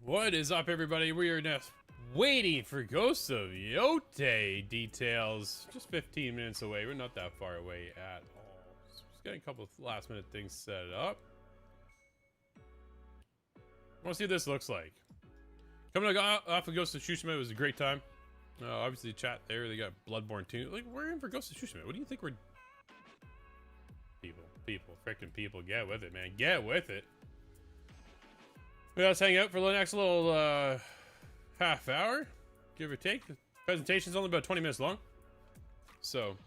What is up, everybody? We are just waiting for Ghost of Yotei details. Just 15 minutes away. We're not that far away at all. Just getting a couple of last-minute things set up. I want to see what this looks like. Coming off of Ghost of Tsushima, it was a great time. Obviously, chat there. They got Bloodborne 2. Like, we're in for Ghost of Tsushima. What do you think we're... People, freaking people. Get with it, man. Get with it. Let's hang out for the next little half hour, give or take. The presentation's only about 20 minutes long. So,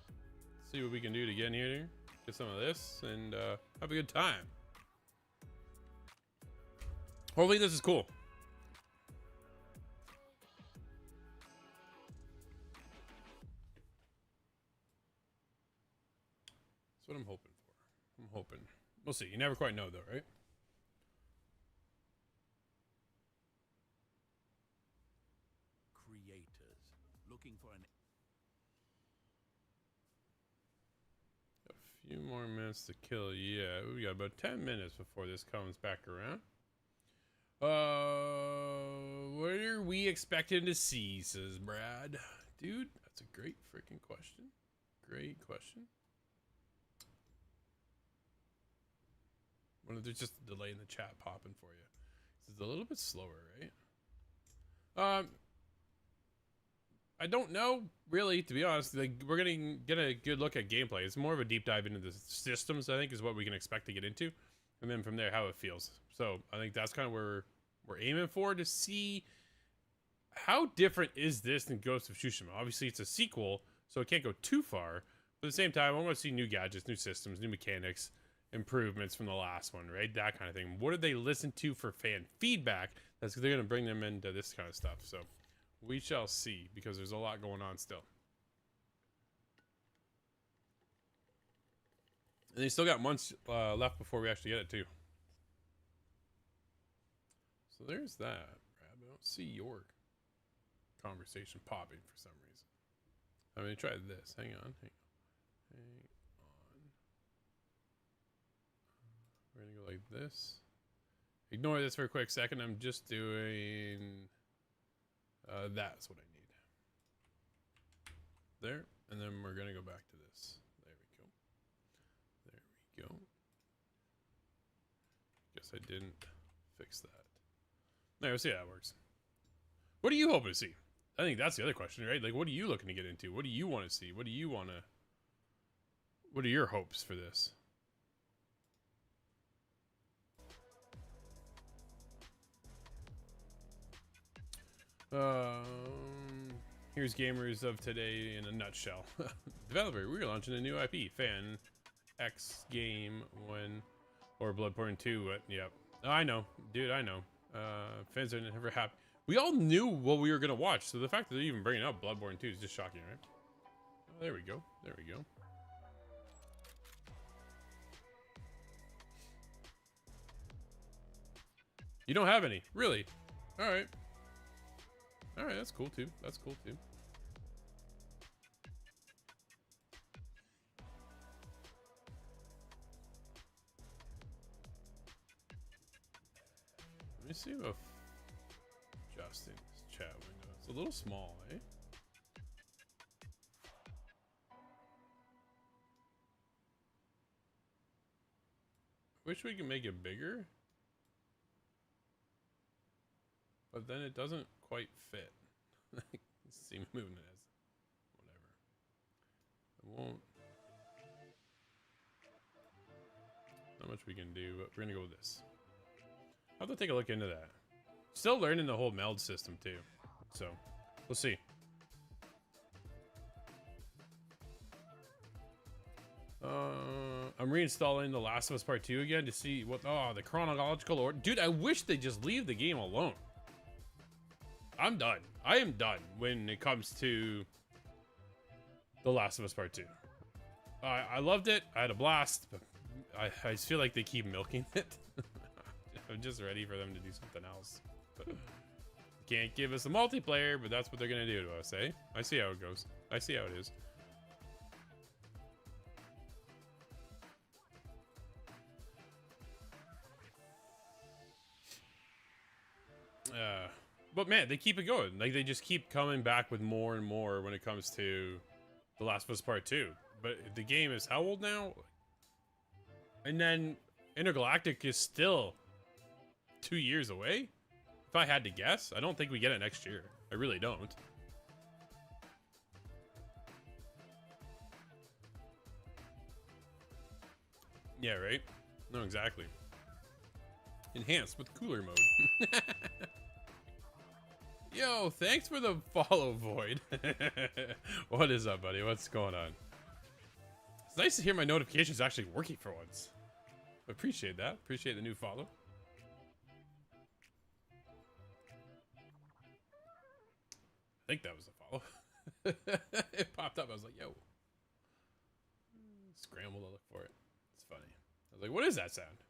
see what we can do to get in here, get some of this, and have a good time. Hopefully this is cool. That's what I'm hoping for. I'm hoping. We'll see. You never quite know though, right? Creators looking for an A few more minutes to kill. Yeah, we got about 10 minutes before this comes back around. What are we expecting to see, says Brad. Dude, that's a great freaking question. Great question. Wonder if there's just a delay in the chat popping for you. This is a little bit slower, right? I don't know, really, to be honest. Like, we're gonna get a good look at gameplay. It's more of a deep dive into the systems, I think, is what we can expect to get into. And then from there, how it feels. So, I think that's kind of where we're aiming for, to see how different is this than Ghost of Tsushima. Obviously, it's a sequel, so it can't go too far. But at the same time, I want to see new gadgets, new systems, new mechanics, improvements from the last one, right? That kind of thing. What did they listen to for fan feedback? That's they're going to bring them into this kind of stuff. So, we shall see, because there's a lot going on still. And they still got months left before we actually get it, too. So there's that, Brad. I don't see your conversation popping for some reason. I'm going to try this. Hang on. Hang on. We're going to go like this. Ignore this for a quick second. I'm just doing... that's what I need. There, and then we're gonna go back to this. There we go. There we go. Guess I didn't fix that. There, we'll see how that works. What are you hoping to see? I think that's the other question, right? Like, what are you looking to get into? What do you want to see? What do you want to... What are your hopes for this? Here's Gamers of today in a nutshell. Developer, we're launching a new IP. Fan X game when or Bloodborne 2. What? Yep. I know, dude. I know. Fans are never happy. We all knew what we were gonna watch, so the fact that they're even bringing up Bloodborne 2 is just shocking, right? Oh, there we go. There we go. You don't have any, really? All right. All right, that's cool too. That's cool too. Let me see if Justin's chat window. It's a little small, eh? Wish we could make it bigger, but then it doesn't quite fit. See me moving it as whatever. I won't. Not much we can do, but we're gonna go with this. I'll have to take a look into that. Still learning the whole meld system too, so we'll see. I'm reinstalling The Last of Us Part 2 again to see what. Oh, the chronological order. Dude, I wish they just leave the game alone. I'm done. I am done when it comes to The Last of Us Part 2. I loved it. I had a blast, but I just feel like they keep milking it. I'm just ready for them to do something else. But can't give us a multiplayer, but that's what they're gonna do to us, eh? I see how it goes. I see how it is. But man, they keep it going. Like, they just keep coming back with more and more when it comes to The Last of Us Part 2. But the game is how old now? And then Intergalactic is still 2 years away? If I had to guess, I don't think we get it next year. I really don't. Yeah, right? No, exactly. Enhanced with cooler mode. Yo, thanks for the follow, Void. What is up, buddy? What's going on? It's nice to hear my notifications actually working for once. Appreciate that. Appreciate the new follow. I think that was a follow. It popped up. I was like, yo. Scramble to look for it. It's funny. I was like, what is that sound?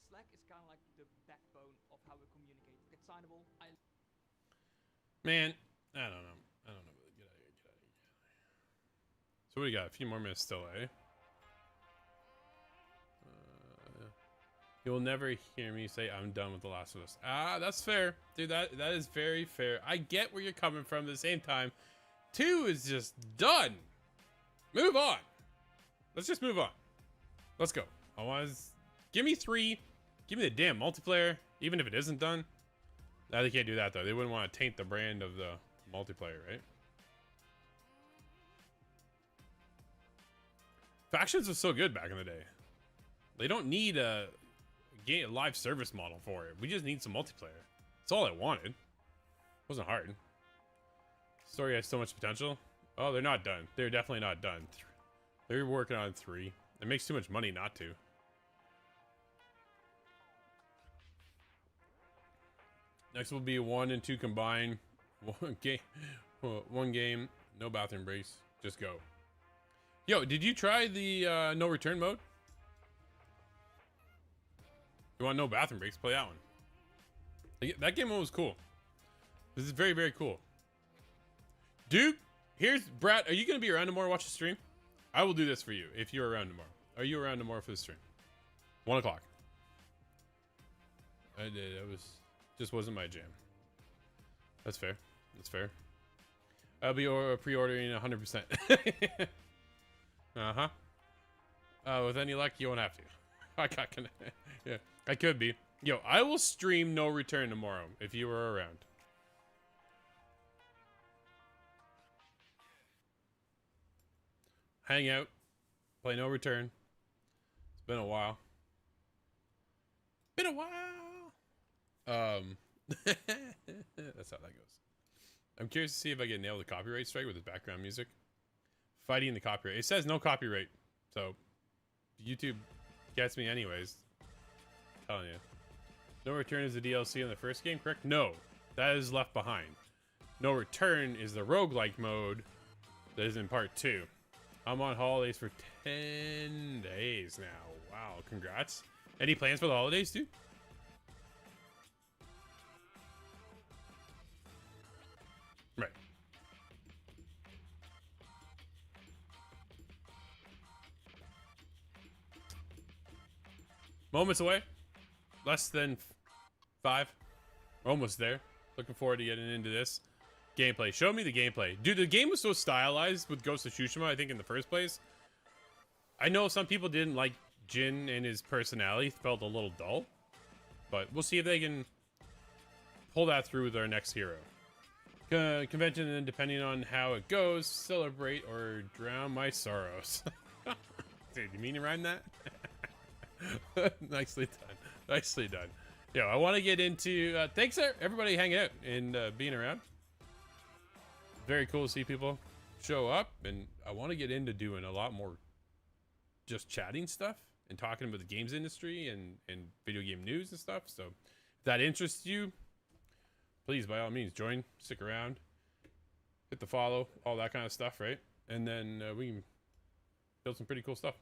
Slack is kind of like the backbone of how we communicate. It's signable. Man, I don't know. Get out of here. So what do you got? A few more minutes still, eh? You'll never hear me say I'm done with The Last of Us. Ah, that's fair. Dude, that is very fair. I get where you're coming from. At the same time, 2 is just done. Move on. Let's just move on. Let's go. Give me 3. Give me the damn multiplayer, even if it isn't done. No, they can't do that, though. They wouldn't want to taint the brand of the multiplayer, right? Factions was so good back in the day. They don't need a live service model for it. We just need some multiplayer. That's all I wanted. Wasn't hard. Story has so much potential. Oh, they're not done. They're definitely not done. They're working on 3. It makes too much money not to. Next will be 1 and 2 combined. One game, no bathroom breaks. Just go. Yo, did you try the no return mode? You want no bathroom breaks? Play that one. That game mode was cool. This is very, very cool. Dude, here's Brad. Are you going to be around tomorrow to watch the stream? I will do this for you if you're around tomorrow. Are you around tomorrow for the stream? 1 o'clock. I did. It just wasn't my jam. That's fair. That's fair. I'll be pre-ordering 100%. Uh-huh. With any luck, you won't have to. Yeah, I could be. Yo, I will stream No Return tomorrow if you were around. Hang out. Play No Return. It's been a while. Been a while. That's how that goes. I'm curious to see if I can nail the copyright strike with the background music. Fighting the copyright. It says no copyright, so YouTube gets me anyways. I'm telling you. No Return is the DLC in the first game, correct? No, that is Left Behind. No Return is the roguelike mode that is in part 2. I'm on holidays for 10 days now. Wow, congrats. Any plans for the holidays, dude? Right. Moments away. Less than 5. We're almost there. Looking forward to getting into this. Gameplay. Show me the gameplay. Dude, the game was so stylized with Ghost of Tsushima, I think, in the first place. I know some people didn't like Jin and his personality. Felt a little dull. But we'll see if they can pull that through with our next hero. Convention, and depending on how it goes, celebrate or drown my sorrows. Dude, you mean to rhyme that? Nicely done. Nicely done. Yo, I want to get into... thanks, everybody hanging out and being around. Very cool to see people show up. And I want to get into doing a lot more just chatting stuff and talking about the games industry and video game news and stuff. So if that interests you, please, by all means, join, stick around, hit the follow, all that kind of stuff, right? And then we can build some pretty cool stuff.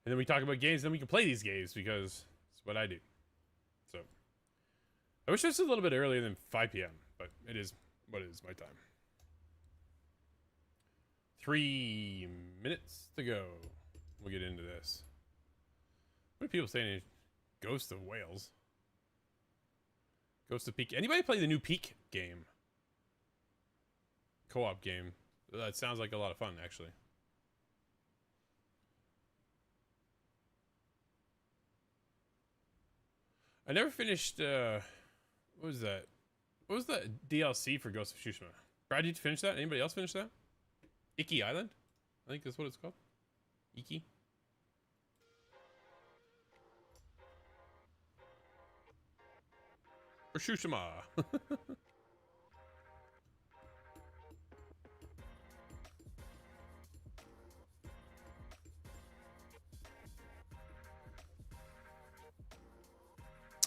And then we talk about games, then we can play these games because it's what I do. So I wish this was a little bit earlier than 5 p.m., but it is what it is, my time. 3 minutes to go. We'll get into this. What are people saying? Ghost of Wales. Ghost of Peak. Anybody play the new Peak game? Co-op game. That sounds like a lot of fun, actually. I never finished, what was that? What was that DLC for Ghost of Tsushima? Brad, did you finish that? Anybody else finish that? Iki Island? I think that's what it's called. Iki? Or Tsushima.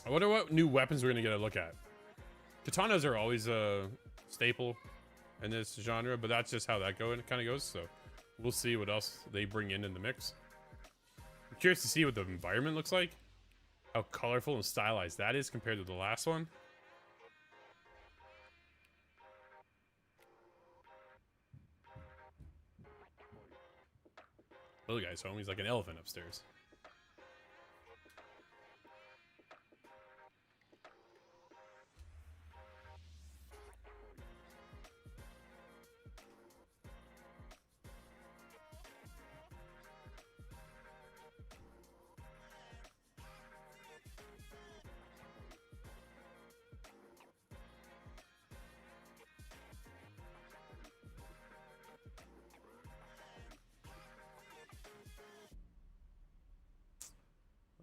I wonder what new weapons we're gonna get a look at. Katanas are always a staple in this genre, but that's just how that kind of goes. So we'll see what else they bring in the mix. I'm curious to see what the environment looks like, how colorful and stylized that is compared to the last one. Little guy's home. He's like an elephant upstairs.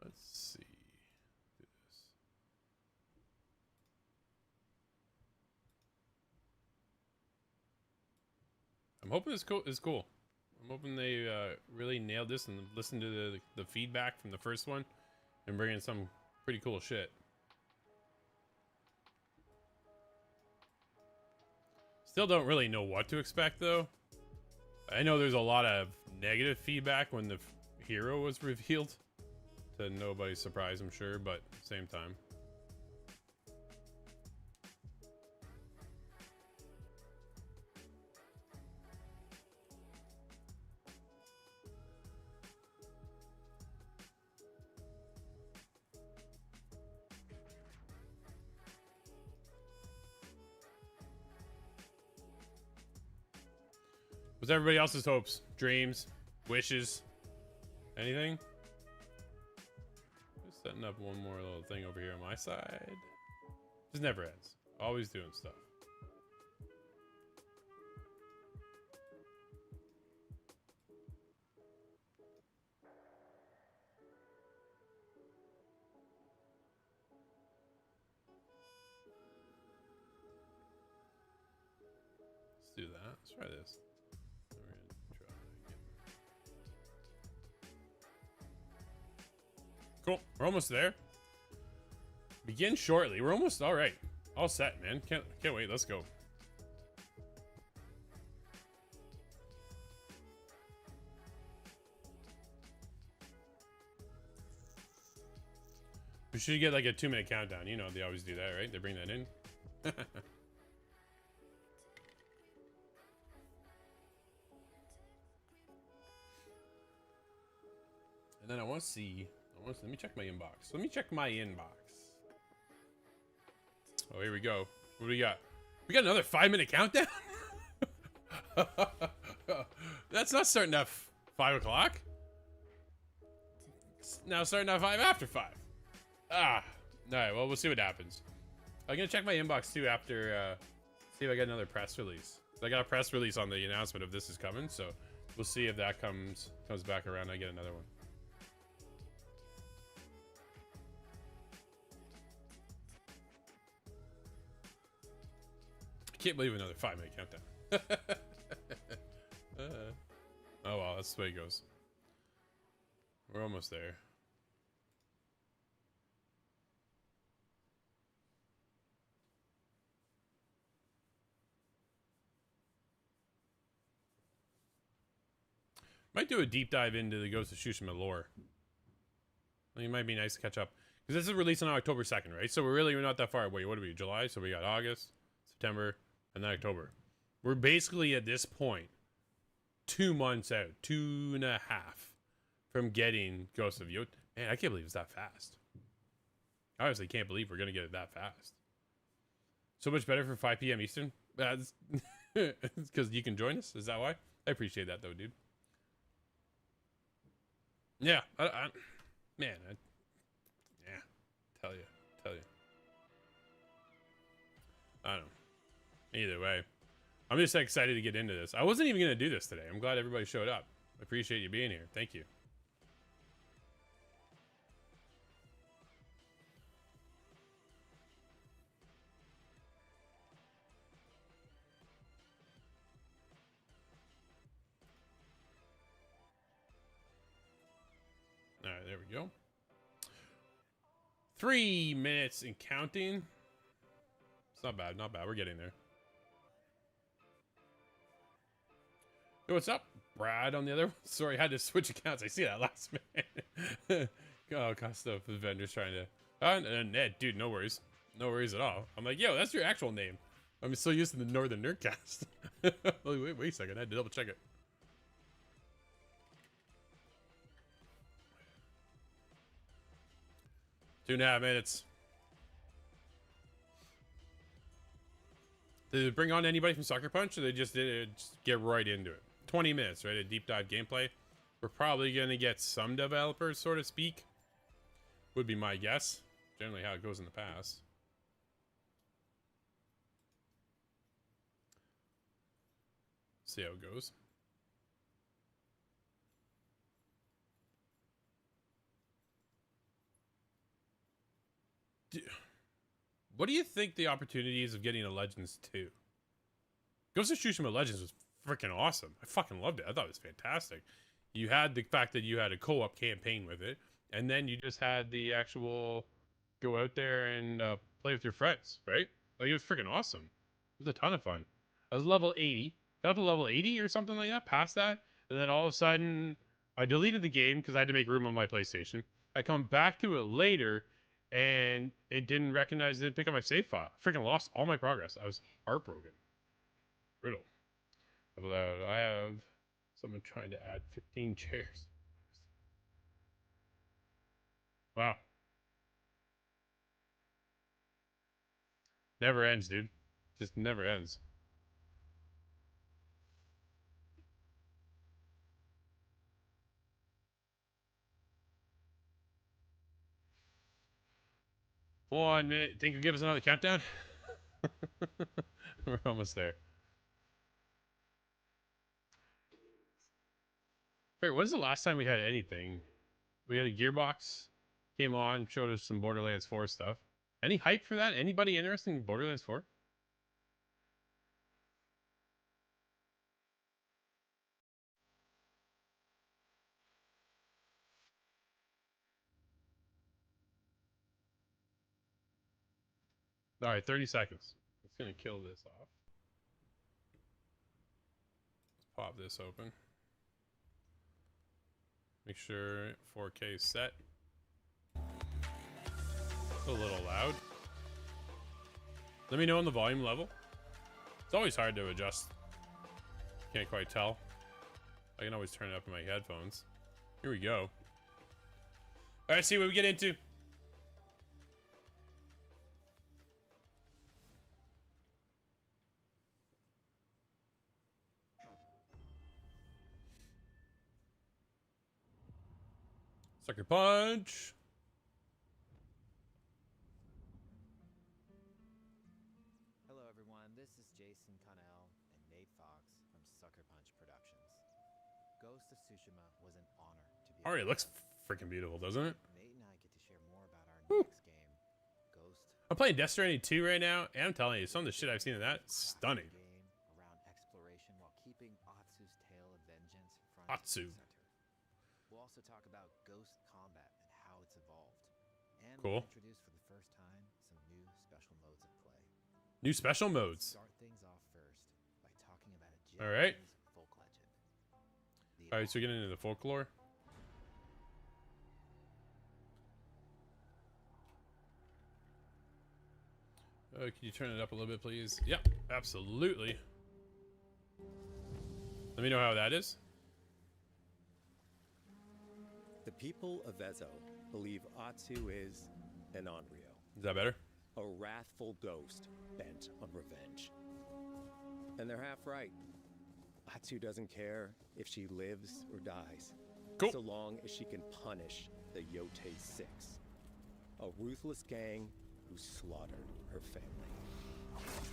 Let's see. Do this. I'm hoping this is cool. I'm hoping they really nailed this and listened to the feedback from the first one and bring in some pretty cool shit. Still don't really know what to expect though. I know there's a lot of negative feedback when the hero was revealed. To nobody's surprise, I'm sure, but at the same time. What's everybody else's hopes, dreams, wishes, anything? Just setting up one more little thing over here on my side. Just never ends. Always doing stuff. Let's do that. Let's try this. Cool. We're almost there. Begin shortly. We're almost all right. All set, man. Can't wait. Let's go. We should get like a 2-minute countdown. You know they always do that, right? They bring that in. And then I want to see. Let me check my inbox. Let me check my inbox. Oh, here we go. What do we got? We got another 5-minute countdown? That's not starting at 5 o'clock. It's now starting at 5 after 5. Ah. Alright, well, we'll see what happens. I'm going to check my inbox, too, after, see if I get another press release. I got a press release on the announcement of this is coming, so we'll see if that comes back around. I get another one. Can't believe another 5-minute countdown. Oh well, that's the way it goes. We're almost there. Might do a deep dive into the Ghost of Tsushima lore. I think it might be nice to catch up. Because this is released on October 2nd, right? So we're not that far away. What are we, July? So we got August, September, and then October. We're basically at this point 2 months out, 2.5 from getting Ghost of Yotei. Man, I can't believe it's that fast. I honestly can't believe we're gonna get it that fast. So much better for 5 p.m. Eastern. That's because you can join us. Is that why? I appreciate that though, dude. Yeah, man, yeah, tell you. I don't know. Either way, I'm just excited to get into this. I wasn't even gonna do this today. I'm glad everybody showed up. I appreciate you being here. Thank you. All right, there we go. 3 minutes and counting. It's not bad, not bad. We're getting there. Hey, what's up, Brad? On the other one. Sorry, I had to switch accounts. I see that last minute. Oh, cost of the vendors trying to. Ned, dude, no worries. No worries at all. I'm like, yo, that's your actual name. I'm still used to the Northern Nerdcast. wait a second. I had to double check it. Two and a half minutes. Did it bring on anybody from Sucker Punch, or they just did it, just get right into it? 20 minutes, right? A deep dive gameplay. We're probably going to get some developers, so to speak. Would be my guess. Generally how it goes in the past. See how it goes. What do you think the opportunities of getting a Legends 2? Ghost of Tsushima Legends was freaking awesome. I fucking loved it. I thought it was fantastic. You had the fact that you had a co-op campaign with it, and then you just had the actual go out there and play with your friends, right? Like, it was freaking awesome. It was a ton of fun. I was level 80. Got to level 80 or something like that, past that, and then all of a sudden, I deleted the game because I had to make room on my PlayStation. I come back to it later, and it didn't recognize, it didn't pick up my save file. I freaking lost all my progress. I was heartbroken. Riddle. I have someone trying to add 15 chairs. Wow. Never ends, dude. Just never ends. One minute. Think you'll give us another countdown? We're almost there. Wait, when's the last time we had anything? We had a Gearbox, came on, showed us some Borderlands 4 stuff. Any hype for that? Anybody interested in Borderlands 4? Alright, 30 seconds. It's gonna kill this off. Let's pop this open. Make sure 4K is set. It's a little loud. Let me know on the volume level. It's always hard to adjust. Can't quite tell. I can always turn it up in my headphones. Here we go. Alright, see what we get into. Sucker Punch. Hello everyone, this is Jason Connell and Nate Fox from Sucker Punch Productions. Ghost of Tsushima was an honor to be Alright, it looks freaking beautiful, doesn't it? Nate and I get to share more about our next game, Ghost. I'm playing Death Stranding 2 right now, and I'm telling you, some of the shit I've seen in that, stunning. Game around exploration while keeping Atsu's tale of vengeance front Atsu. and center. We'll also talk about Ghost combat and how it's evolved. And Cool. we'll introduce for the first time some new special modes of play. New special modes. Start things off first by talking about a All right. Japanese folk legend. Alright, so we're getting into the folklore. Can you turn it up a little bit, please? Yep, absolutely. Let me know how that is. The people of Ezo believe Atsu is an Onryo, Is that better? A wrathful ghost bent on revenge. And they're half right. Atsu doesn't care if she lives or dies, Cool. so long as she can punish the Yotei Six, a ruthless gang who slaughtered her family.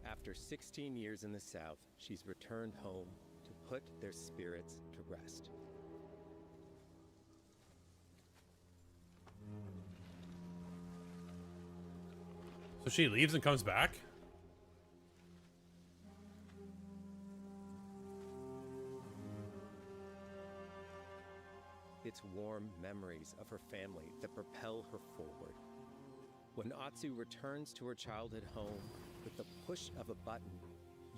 After 16 years in the South, she's returned home to put their spirits to rest. So she leaves and comes back? It's warm memories of her family that propel her forward. When Atsu returns to her childhood home, with the push of a button,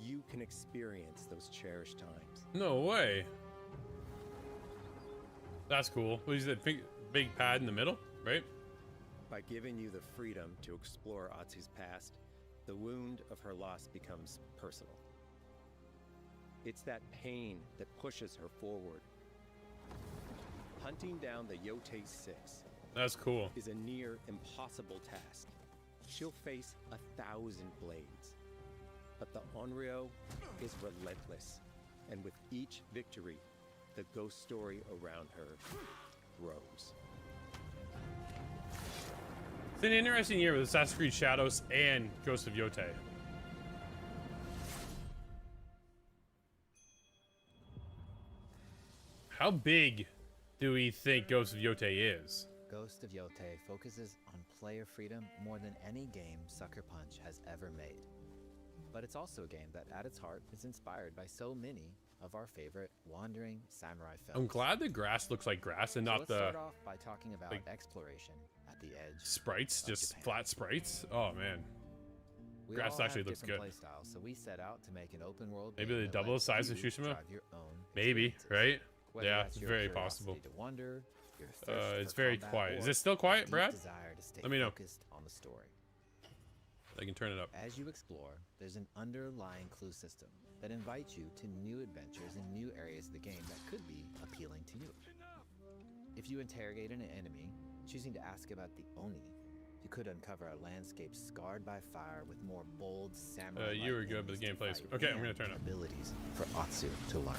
you can experience those cherished times. No way. That's cool. What is that big pad in the middle, right? By giving you the freedom to explore Atsu's past, the wound of her loss becomes personal. It's that pain that pushes her forward. Hunting down the Yotei Six That's cool. is a near impossible task. She'll face 1,000 blades. But the Onryo is relentless, and with each victory, the ghost story around her grows. It's an interesting year with Assassin's Creed Shadows and Ghost of Yotei. How big do we think Ghost of Yotei is? Ghost of Yotei focuses on player freedom more than any game Sucker Punch has ever made. But it's also a game that, at its heart, is inspired by so many of our favorite wandering samurai films. I'm glad the grass looks like grass and So not let's the start off by talking about like, exploration at the edge. sprites, of just Japan. flat sprites. Oh man, We grass all actually have looks different good. play styles, so we set out to make an open world Maybe game they that double the lets size of you Tsushima? drive your own maybe, experiences. right? Whether Yeah, that's it's your very curiosity possible. to wonder, your thirst It's for very combat, quiet. Is or it still a quiet, deep Brad? desire to stay Let me know. focused on the story. I can turn it up. As you explore, there's an underlying clue system that invites you to new adventures in new areas of the game that could be appealing to you. If you interrogate an enemy, choosing to ask about the Oni, you could uncover a landscape scarred by fire with more bold samurai. You were good, but the gameplay is okay. I'm gonna turn it up. Abilities for Atsu to learn.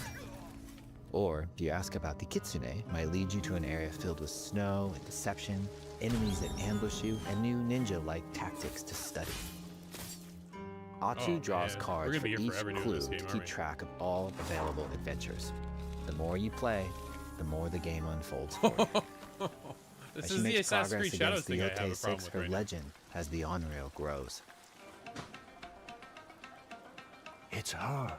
Or if you ask about the Kitsune, it might lead you to an area filled with snow and deception, enemies that ambush you, and new ninja-like tactics to study. Atsu Oh, draws man. We're cards gonna for be here each forever doing clue this game, to aren't keep we? track of all available adventures. The more you play, the more the game unfolds for you. This As is she the makes Assassin's progress Creed Shadows against the thing I have a Yotei problem 6, with her right now. legend as the Onryo grows. It's her.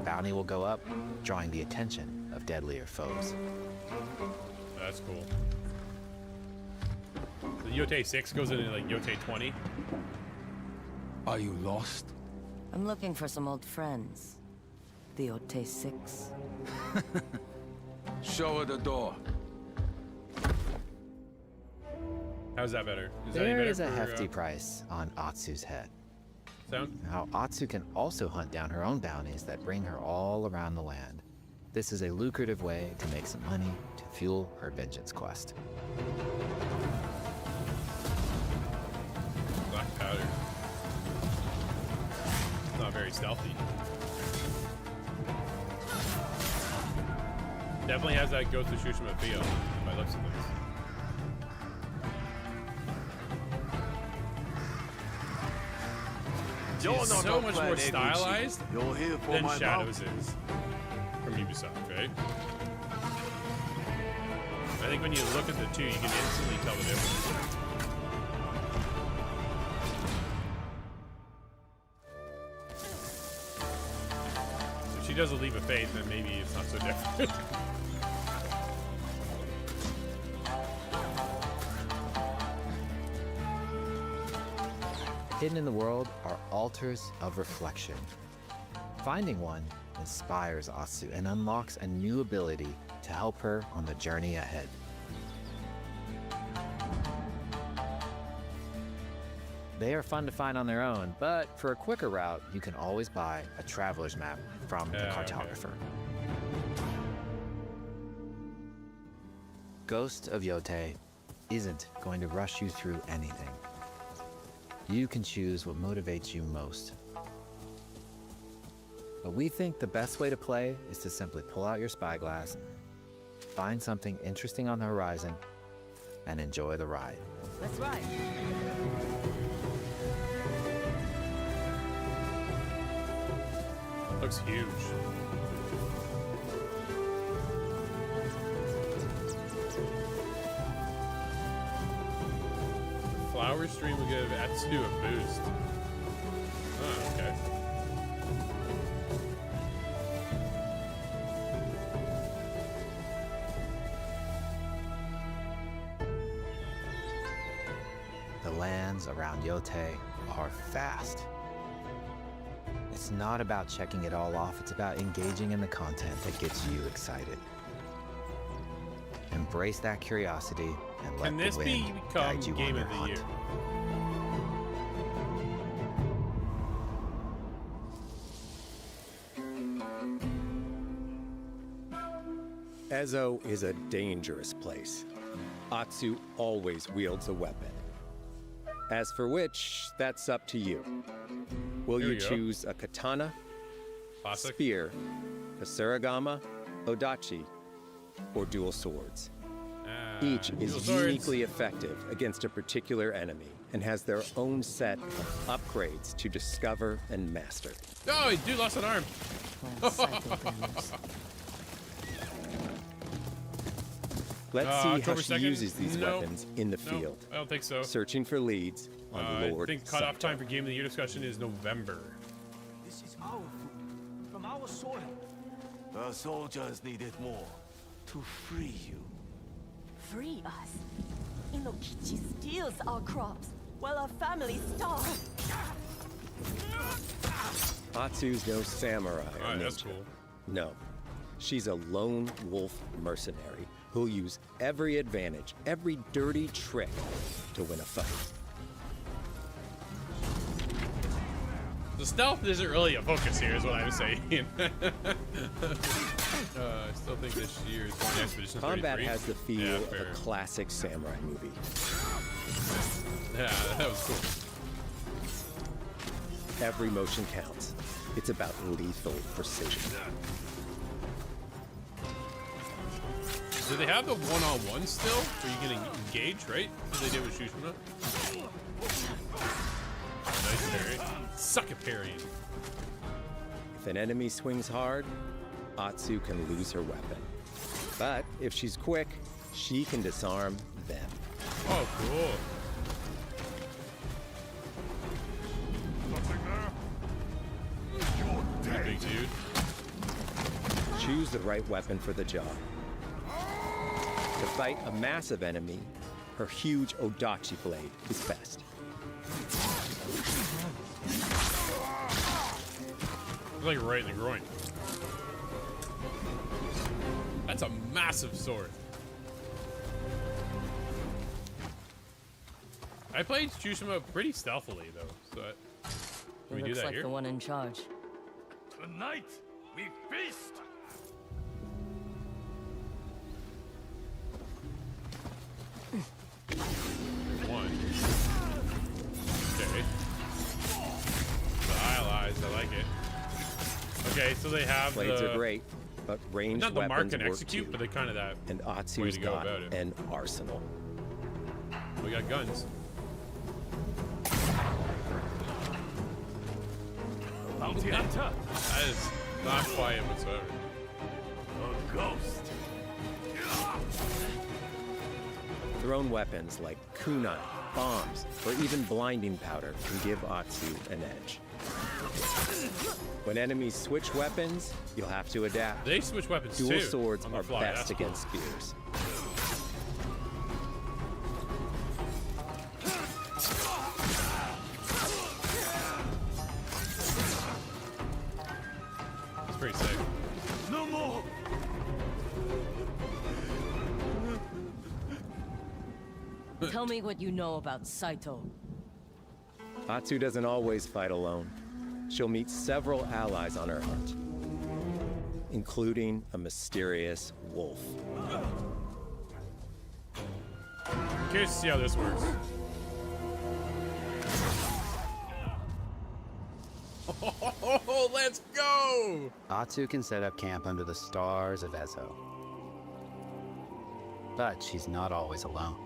Bounty will go up, drawing the attention of deadlier foes. That's cool. The Yotei 6 goes into like Yotei 20. Are you lost? I'm looking for some old friends. The Yotei 6. Show her the door. How's that better? Is that any There better is a for, hefty price on Atsu's head. sound? Now, Atsu can also hunt down her own bounties that bring her all around the land. This is a lucrative way to make some money to fuel her vengeance quest. Black powder. It's not very stealthy. Definitely has that Ghost of Tsushima feel by looks of things. It's so much more stylized You're here for than my Shadows is from Ubisoft, right? I think when you look at the two, you can instantly tell the difference. If she does a leap of faith, then maybe it's not so different. Hidden in the world are altars of reflection. Finding one inspires Atsu and unlocks a new ability to help her on the journey ahead. They are fun to find on their own, but for a quicker route, you can always buy a traveler's map from the Yeah, okay. cartographer. Ghost of Yotei isn't going to rush you through anything. You can choose what motivates you most. But we think the best way to play is to simply pull out your spyglass, find something interesting on the horizon, and enjoy the ride. Let's ride. Looks huge. The flower stream will give Atsu a boost. Oh, okay. The lands around Yotei are vast. It's not about checking it all off, it's about engaging in the content that gets you excited. Embrace that curiosity and let Can the this wind become guide you Game on of your the hunt. Year? Ezo is a dangerous place. Atsu always wields a weapon. As for which, that's up to you. Will Here you we go. choose a katana, Classic. spear, a surigama, odachi, or dual swords? Each Dual is swords. uniquely effective against a particular enemy and has their own set of upgrades to discover and master. Oh, dude lost an arm. Well, Saito goodness. Let's see how October she 2nd? uses these Nope. weapons in the Nope, field, I don't think so. searching for leads on I Lord think cutoff Saito. time for Game of the Year discussion is November. This is our food, from our soil. The soldiers needed more to free you. Free us. Inokichi steals our crops while our families starve. Atsu's no samurai or Alright, that's ninja. cool. No. She's a lone wolf mercenary who'll use every advantage, every dirty trick to win a fight. The stealth isn't really a focus here, is what I'm saying. I still think this year is going to Expedition Combat 33. has the feel Yeah, of fair. a classic samurai movie. Yeah, that was cool. Every motion counts. It's about lethal precision. Do they have the one-on-one still? Where you can engage, right? As they did with Shushima? Nice parry. Suck at parrying. If an enemy swings hard, Atsu can lose her weapon. But if she's quick, she can disarm them. Oh, cool. Big dude. Choose the right weapon for the job. To fight a massive enemy, her huge odachi blade is best. It's like right in the groin. That's a massive sword. I played Tsushima pretty stealthily though, so can we do Looks that like here? the one in charge. Tonight, we feast! One. Okay. The allies, I like it. Okay, so they have Blades the are great, but ranged not the mark weapons and work execute, too. but they kind of that. And way Atsu's to go got about it. an arsenal. We got guns. Bounty hunter! That is not quiet whatsoever. A ghost! Thrown weapons like kunai, bombs, or even blinding powder can give Atsu an edge. When enemies switch weapons, you'll have to adapt. They switch weapons Dual too. swords on the are fly. best That's cool. against spears. That's pretty sick. No more! Tell me what you know about Saito. Atsu doesn't always fight alone. She'll meet several allies on her hunt, including a mysterious wolf. I'm curious to see how this works. Oh, let's go! Atsu can set up camp under the stars of Ezo. But she's not always alone.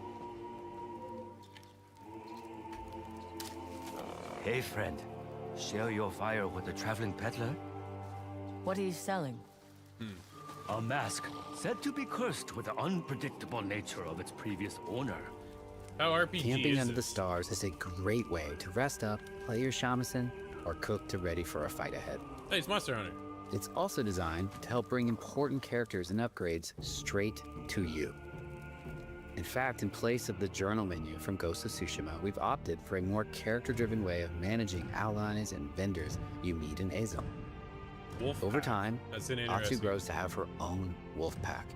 Hey, friend. Share your fire with the traveling peddler? What are you selling? A mask said to be cursed with the unpredictable nature of its previous owner. How RPG Camping is under the this? stars is a great way to rest up, play your shamisen, or cook to ready for a fight ahead. Hey, it's Monster Hunter. It's also designed to help bring important characters and upgrades straight to you. In fact, in place of the journal menu from Ghost of Tsushima, we've opted for a more character-driven way of managing allies and vendors you meet in Ezo. Wolf Over pack. time, That's an Atsu interesting. grows to have her own wolf pack.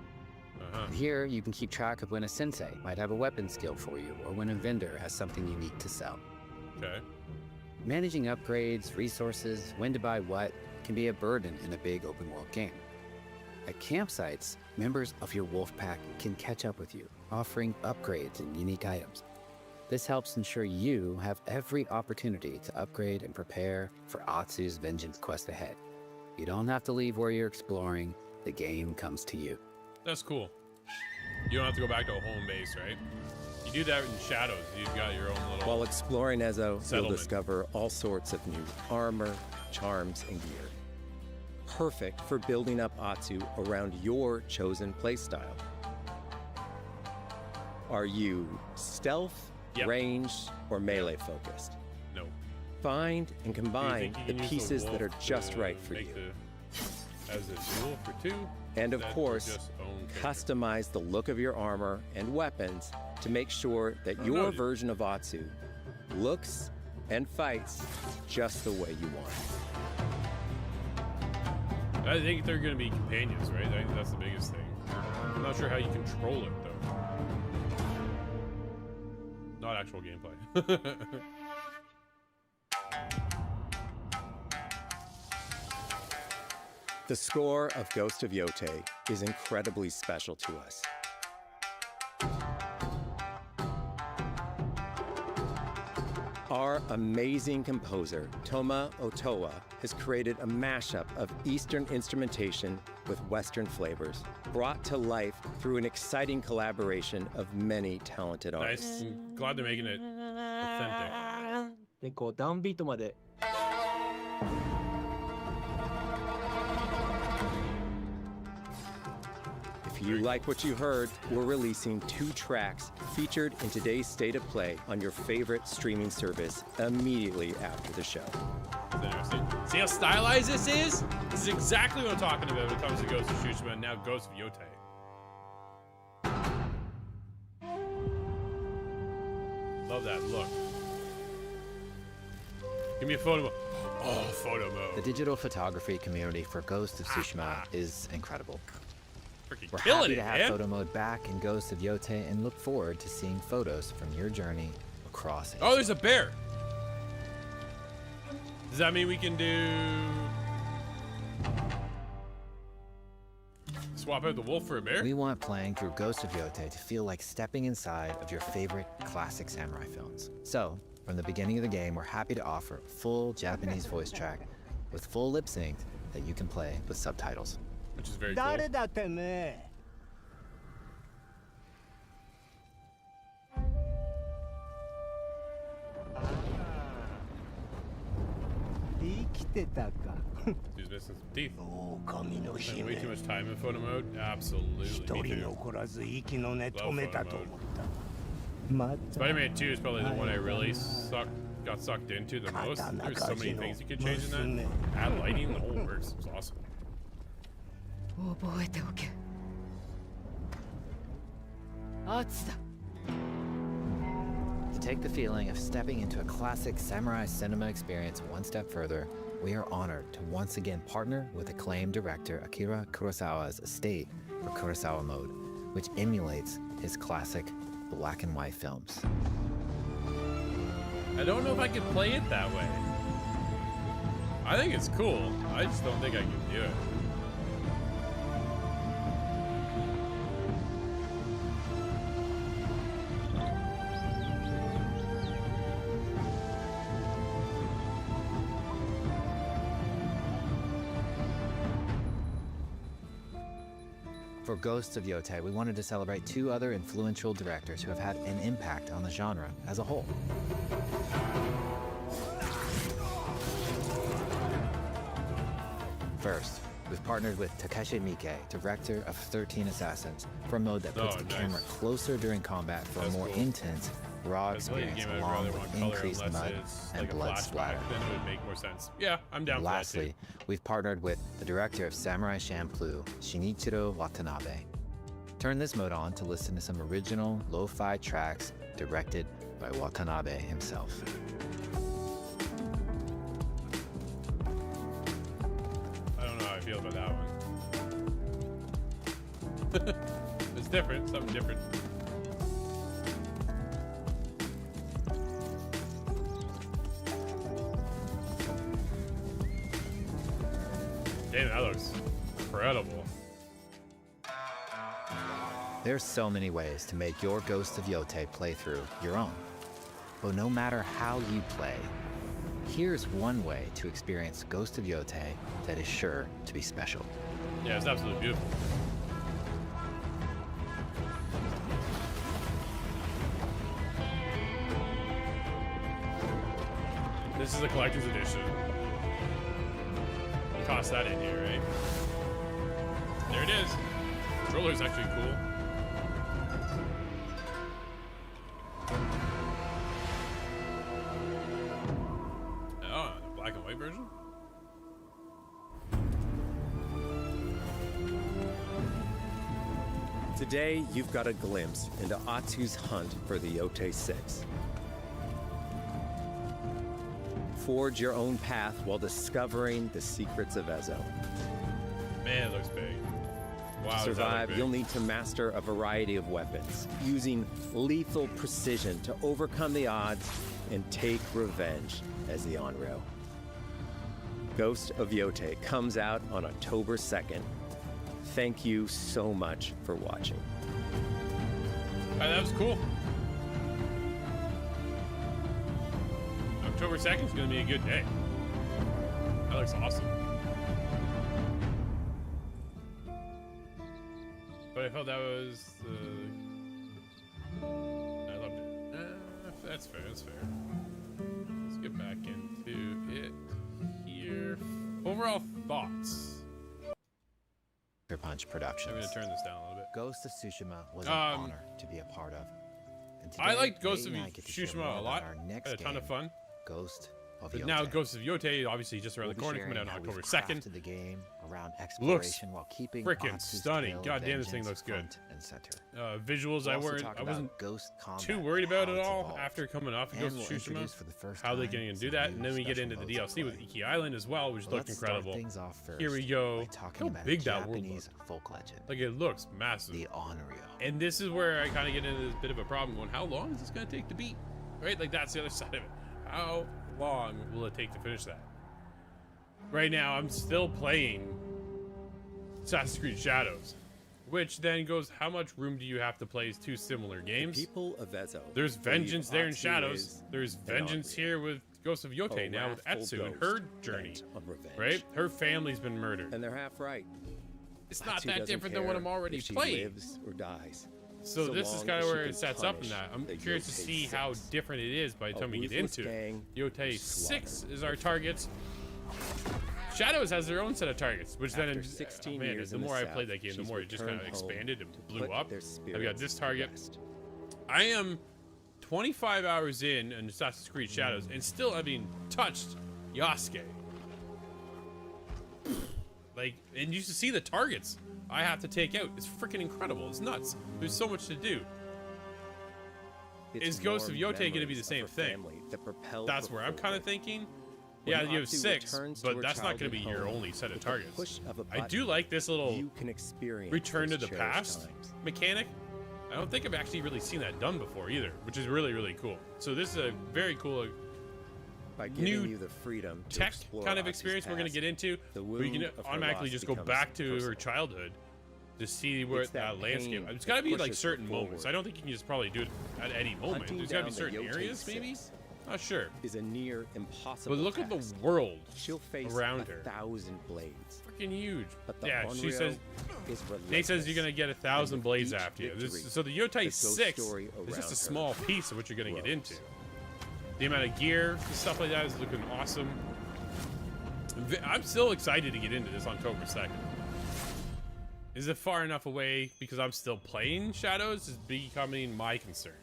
Uh-huh. Here, you can keep track of when a sensei might have a weapon skill for you, or when a vendor has something unique to sell. Okay. Managing upgrades, resources, when to buy what, can be a burden in a big open-world game. At campsites, members of your wolf pack can catch up with you, offering upgrades and unique items. This helps ensure you have every opportunity to upgrade and prepare for Atsu's vengeance quest ahead. You don't have to leave where you're exploring, the game comes to you. That's cool. You don't have to go back to a home base, right? You do that in Shadows. You've got your own little... While exploring Ezo, you'll Settlement. discover all sorts of new armor, charms, and gear. Perfect for building up Atsu around your chosen playstyle. Are you stealth, Yep. ranged, or melee focused? No. Find and Do you combine think you the can use pieces that are wolf just to right for make you. As a tool for two? And of That will course, just own character? customize the look of your armor and weapons to make sure that Oh, your no. version of Atsu looks and fights just the way you want. I think they're going to be companions, right? I think that's the biggest thing. I'm not sure how you control it, though. Not actual gameplay. The score of Ghost of Yotei is incredibly special to us. Our amazing composer, Toma Otoa, has created a mashup of Eastern instrumentation with Western flavors, brought to life through an exciting collaboration of many talented artists. Nice. I'm glad they're making it authentic. でこうダウンビートまで If you like what you heard, we're releasing 2 tracks featured in today's State of Play on your favorite streaming service immediately after the show. That's interesting. See how stylized this is? This is exactly what I'm talking about when it comes to Ghost of Tsushima and now Ghost of Yotei. Love that look. Give me a photo mode. Oh, photo The mode. digital photography community for Ghost of Tsushima is incredible. Freaking We're killing happy it, to have man. photo mode back in Ghost of Yotei and look forward to seeing photos from your journey across Oh, Asia. there's a bear. Does that mean we can do... swap out the wolf for a bear? We want playing through Ghost of Yotei to feel like stepping inside of your favorite classic samurai films. So, from the beginning of the game, we're happy to offer a full Japanese voice track with full lip sync that you can play with subtitles. Which is very cool. 誰だてめえ生きてたか Dude's missing some teeth. 狼の Spend way 姫 too much time in photo mode? Absolutely. 一 Me 人 too. 残らず息の根止めたと思ったまた Spider-Man 2 is probably the one I really got sucked into the most. There's so many things you could change in that. Add lighting, the whole works. It's awesome. 覚えておけ。アツだ。 To take the feeling of stepping into a classic samurai cinema experience one step further, we are honored to once again partner with acclaimed director Akira Kurosawa's estate for Kurosawa Mode, which emulates his classic black and white films. I don't know if I could play it that way. I think it's cool. I just don't think I can do it. For Ghosts of Yotei, we wanted to celebrate 2 other influential directors who have had an impact on the genre as a whole. First, we've partnered with Takeshi Miike, director of 13 Assassins, for a mode that puts the camera closer during combat for a more intense, raw experience along with increased mud and blood splatter. Then it would make more sense. Yeah, I'm down for that Lastly, we've partnered with the director of Samurai Champloo, Shinichiro Watanabe. Turn this mode on to listen to some original lo-fi tracks directed by Watanabe himself. I don't know how I feel about that one. It's different, something different. Damn, that looks incredible. There's so many ways to make your Ghost of Yotei playthrough your own. But no matter how you play, here's one way to experience Ghost of Yotei that is sure to be special. Yeah, it's absolutely beautiful. This is a collector's edition. Toss that in here, right? There it is. Controller's actually cool. Oh, the black and white version? Today, you've got a glimpse into Atsu's hunt for the Yotei 6. Forge your own path while discovering the secrets of Ezo. Man, it looks big. Wow, To survive, you'll need to master a variety of weapons, using lethal precision to overcome the odds and take revenge as the Onryo. Ghost of Yotei comes out on October 2nd. Thank you so much for watching. That was cool. October 2nd is going to be a good day. That looks awesome. But I felt that was the... I loved it. That's fair, that's fair. Let's get back into it here. Overall thoughts. Punch Productions. I'm going to turn this down a little bit. Ghost of Tsushima was an honor to be a part of. And I today, liked Ghost of Nate and I get to share Tsushima more a about lot. our I next had a ton of game, fun. Ghost of But Yotei. now Ghost of Yotei, obviously just around We'll the be corner, sharing coming out on how we've October 2nd. crafted the game around Looks exploration while keeping freaking Atsu's stunning. tale of God damn, this thing vengeance looks good. front and center. Visuals, We'll I also weren't. talk I about wasn't Ghost combat too and worried about how it it's all evolved. after coming off of And Ghost we'll of Tsushima. introduce for the first How they're time going to do some that, new and then we get special into the modes to DLC with play. Iki Island as well, which But looked let's start incredible. things off first Here we go. by talking How about big a that world Japanese looks. folk legend. Like it looks massive. The Onryo. And this is where I kind of get into this bit of a problem. Going, how long is this going to take to beat? Right, like that's the other side of it. How long will it take to finish that? Right now, I'm still playing Assassin's Creed Shadows, which then goes, how much room do you have to play 2 similar games? The people of Ezo. There's vengeance there in Atsu Shadows. is There's an vengeance Onryo. here with Ghost of Yotei A now with wrathful Etsu and her ghost journey. bent on revenge. Right? Her family's been murdered. And they're half right. It's not Atsu that doesn't different than what care I'm already if she playing. lives or dies. So this is long kind as of she where can it sets up in punish that. I'm the curious to Yotei see how 6. different it is by the A time we get ruthless into it. gang Yotei of 6 slaughter. is our targets. Shadows has their own set of targets, which After then, 16 man, years the in the more I South, played that game, the she's more it just kind of returned home expanded and to blew put up. their I've got spirits this to target. rest. I am 25 hours in Assassin's Creed Shadows and still haven't touched Yasuke. Like, and you should see the targets I have to take out. It's freaking incredible. It's nuts. There's so much to do. It's Is Ghost of warm Yotei going to be memories the of same her thing? family that propelled That's her where I'm kind of forward. thinking. When Yeah, you have Atsu 6, returns to but her that's not going to be childhood your home, only set of with the targets. push of a I do button, like this little you can experience return to those the cherished past times. mechanic. I don't think I've actually really seen that done before either, which is really, really cool. So this is a very cool By giving new you the freedom to tech explore kind of Atsu's experience we're going to past, get into, the where you can wound of her automatically loss just go becomes back to her personal. childhood to see where It's that that landscape. pain It's got to that be like pushes her certain moments. forward. I don't think you can just probably do it at any moment. Hunting There's got to be down the certain Yotei areas, maybe. 6 Not sure. is a near impossible But look at task. the world She'll face around her. 1,000 blades. Freaking huge. But the Yeah, she Onryo says. is Nate says you're gonna get 1,000 and with blades each after you. victory, So the Yotei ghost 6 story is around just a her small piece of what you're gonna get grows. into. The amount of gear, and stuff like that is looking awesome. I'm still excited to get into this on October 2nd. Is it far enough away because I'm still playing Shadows? Is becoming my concern.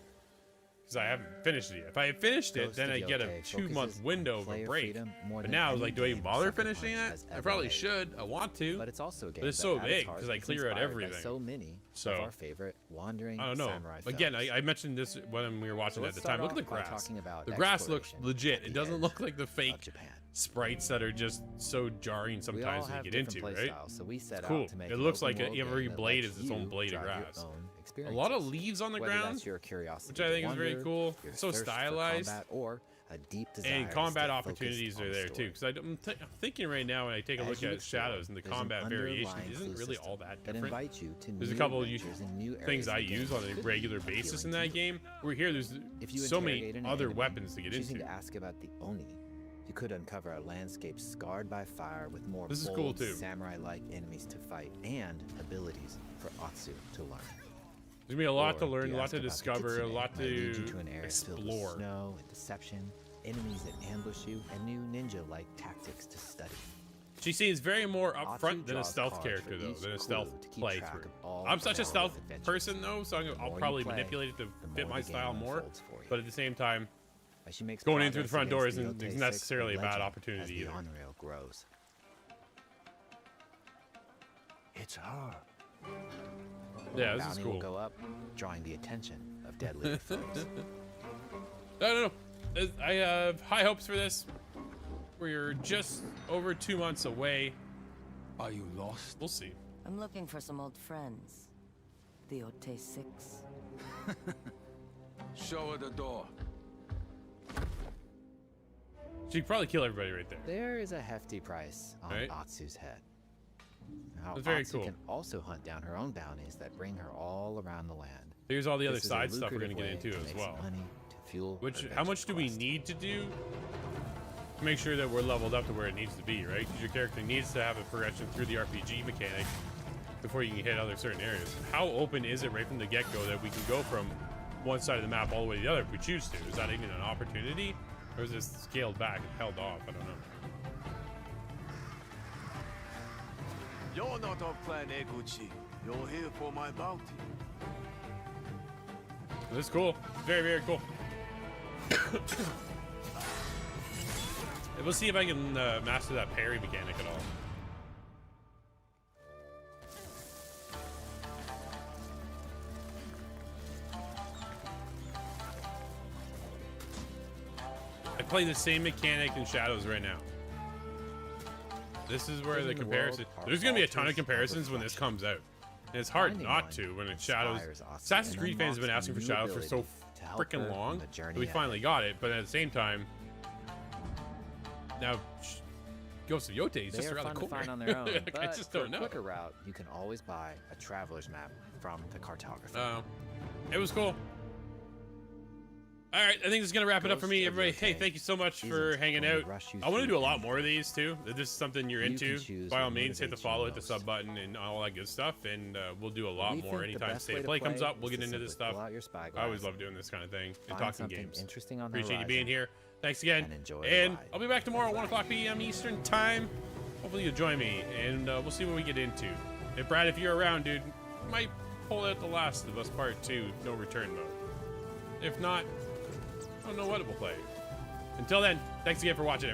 Because I haven't finished it yet. If I had finished it, Ghost then of I get a Yotei 2-month focuses window on of a player break. freedom more But than now, any like, do I even game bother Sucker finishing Punch it? has I ever probably made. should. I want to. But it's also a game it's that so at its big heart because I is clear out inspired by everything. So many So, of our favorite wandering I don't know. samurai Again, films. I mentioned this when we were watching it at let's the time. start Look at the off by grass. talking about The grass looks exploration legit. at It the doesn't edge look like the of fake Japan. sprites that are just so jarring We sometimes all when have you get into, different right? playstyles, so we set Cool. out to make It an looks open like world every game that blade lets is its own you blade of drive your grass. own A lot of experiences. leaves on the Whether ground, that's your curiosity which I to think is very wonder, cool. your So thirst for stylized. combat, or a deep desire And to combat stay opportunities focused are on the there story. too, because I'm thinking right now when I take a As look you at explore, Shadows and the there's an combat variation underlying isn't clue really system all that that different. invites you to There's a new couple of adventures and new things areas I of the use game on a that could regular be basis in appealing that to you. game. We're here, there's If you so many interrogate an other enemy, weapons to get choosing into. to ask about the Oni, you could uncover a landscape scarred by fire with more This is bold, cool, too. samurai-like enemies to fight and abilities for Atsu to learn. There's gonna be a lot Or to do learn, you a lot ask to about the discover, a kitsune lot that leads you to an area filled with explore. snow and deception, enemies that ambush you, and new ninja-like tactics to study. She seems very more Atsu upfront than a draws stealth cards character, for though, each than a clue stealth to keep track playthrough. of all I'm the such a various stealth adventures. person, though, so The I'll more you probably play, manipulate it to the fit more my the game style more. unfolds for you. But at the same time, As she makes going in through the progress front door against isn't the Yotei 6, necessarily a bad legend opportunity as the either. Onryo grows. It's her. Yeah, this is Bounty cool. will go up, drawing the attention of deadly foes. I don't know. I have high hopes for this. We're just over 2 months away. Are you lost? We'll see. I'm looking for some old friends. The Yotei 6. Show her the door. She'd probably kill everybody right there. There is a hefty price on Right. Atsu's head. Now, That's very Atsu cool. can also hunt down her own bounties that bring her all around the land. Here's all the other This is a side stuff we're lucrative gonna get way into to as make some well. money to fuel Which, her how much venture do we quest. need to do to make sure that we're leveled up to where it needs to be, right? Because your character needs to have a progression through the RPG mechanic before you can hit other certain areas. How open is it right from the get-go that we can go from one side of the map all the way to the other if we choose to? Is that even an opportunity? Or is this scaled back and held off? I don't know. You're not of Clan Eguchi. You're here for my bounty. This is cool. Very, very cool. We'll see if I can master that parry mechanic at all. I play the same mechanic in Shadows right now. This is where Living the in the comparison. world, There's gonna be a ton of altars, comparisons when this comes out. And it's hard Finding not one to when it's Shadows. inspires Atsu Assassin's and Creed fans have been unlocks asking for new Shadows for so abilities to help her freaking on long. the journey that we ahead. finally got it, but at the same time, now Ghost of Yotei is They just are around fun the to corner. find on their own, Like, but I just for don't a know. quicker route, you can always buy a traveler's map from the cartographer. It was cool. All right, I think this is gonna wrap it up for me, Ghost of everybody. Hey, Yotei thank you so much isn't for hanging going to out. rush you I want to through do a lot anything. more of these too. If this is something you're You can into, choose by all what means, hit the motivates you follow, hit the most. sub button, and all that good stuff. And we'll do a lot We more think the anytime best State way of to Play comes play up. We'll is get to into this simply stuff. pull out your I always spyglass, love doing this kind of thing and find talking something games. interesting on the Appreciate you horizon, being here. Thanks again. and enjoy the And ride. I'll be back tomorrow at 1 o'clock p.m. Eastern time. Hopefully you'll join me, and we'll see what we get into. If Brad, if you're around, dude, might pull out The Last of Us Part 2, no return mode. If not, I don't know what it will play. Until then, thanks again for watching.